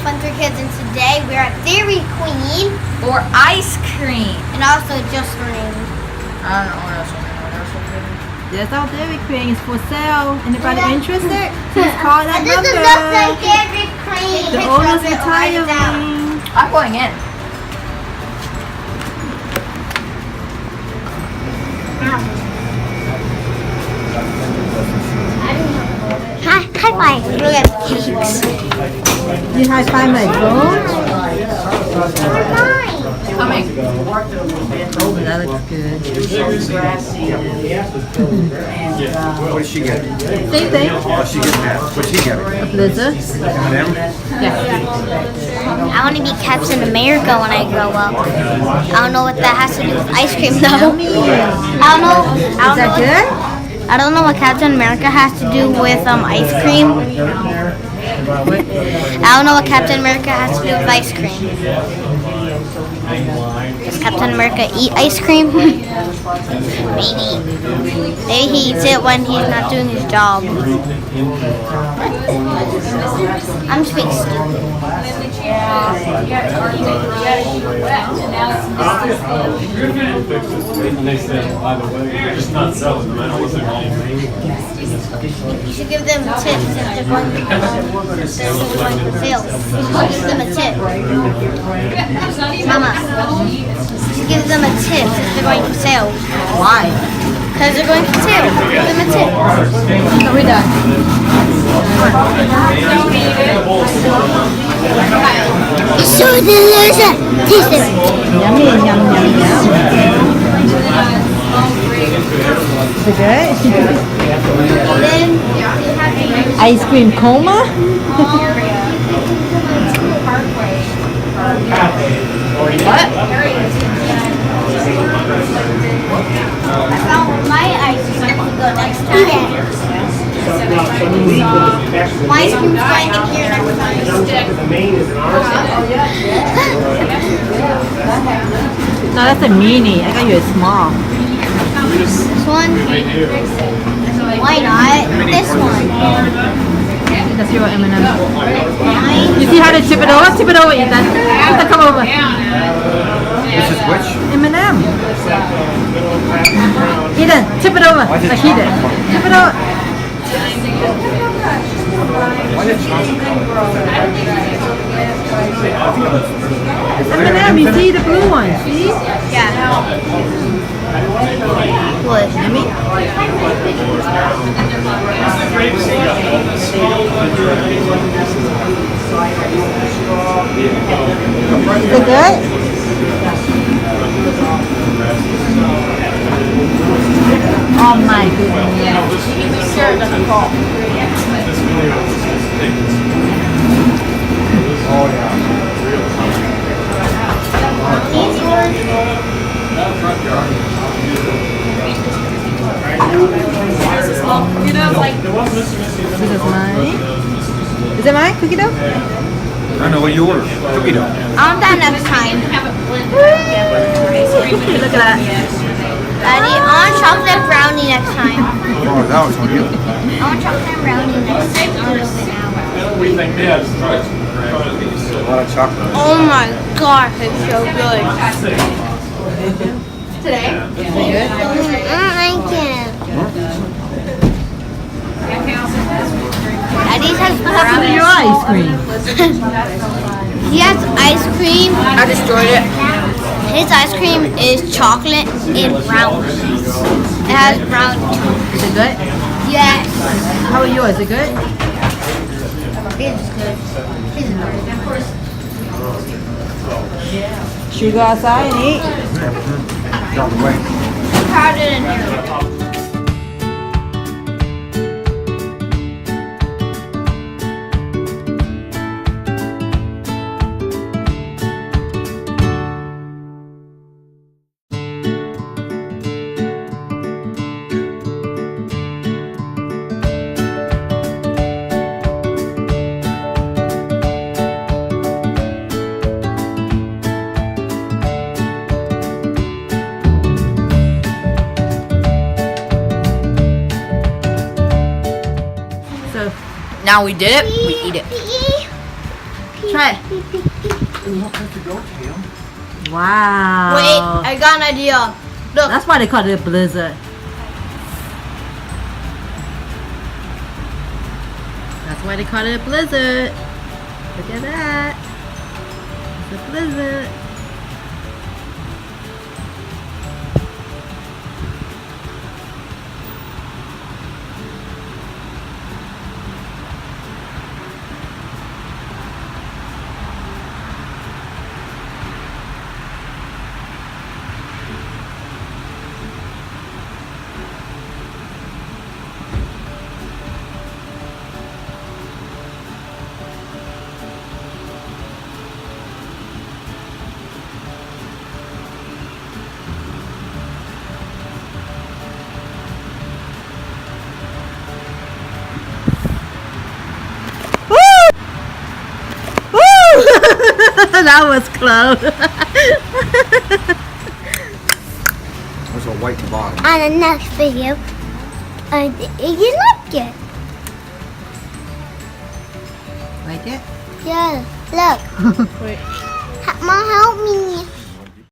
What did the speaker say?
Fun for Kids, and today we're at Dairy Queen. Or ice cream. And also Just Green. I don't know what else. There's our Dairy Queen is for sale. Anybody interested? Please call that This number. is just like Dairy Queen. The owner's retiring. I'm going in. High five. Look at the cakes. You high five my phone? Coming. That looks good. What did she get? Same thing. Oh, she getting that. What's he getting? A blizzard. M&M? I want to be Captain America when I grow up. I don't know what that has to do with ice cream though. Is that good? I don't know what Captain America has to do with ice cream. I don't know what Captain America has to do with ice cream. Does Captain America eat ice cream? Maybe. Maybe he eats it when he's not doing his job. I'm just being stupid. And they said, by the way, you're just not selling them. I don't listen to You should give them tips if they're going to fail. You should give them a tip. Mama, you should give them a tip if they're going to fail. Why? Because they're going to fail. Give them a tip. So we're done. It's so delicious. Taste it. Yummy, yum, yum, yum. Is it good? Then Ice cream coma? What? I found my ice cream to go next time. My ice cream's going in here next time. No, that's a mini. I got you a small. This one? Why not? This one. That's your M&M. Mine? You see how to tip it over? Tip it over, Ethan. Ethan, come over. This is which? M&M. Ethan, tip it over. Like he did. Tip it over. It's M&M. You see the blue one? See? Yeah. What? Yummy. Is it good? Oh my goodness. Oh, yeah. This is mine. Is it mine? Cookie dough? I don't know what you ordered. Cookie dough. I want that next time. Look at that. Daddy, I want chocolate brownie next time. Oh, that was on you. I want chocolate brownie next time. We think yes. A lot of chocolate. Oh my gosh, it's so good. Today? I like it. Daddy's has What happened to your ice cream? He has ice cream. I destroyed it. His ice cream is chocolate and brown. It has brown too. Is it good? Yes. How are yours? Is it good? It's good. It's good. Should we go outside and eat? Down the way. It's crowded in here. So Now we did it, we eat it. Try it. Wow. Wait, I got an idea. Look. That's why they call it a blizzard. That's why they call it a blizzard. Look at that. It's a blizzard. That was close. There's a white toboggan. On the next video, you like it? Like it? Yeah. Look. Wait. Mom, help me.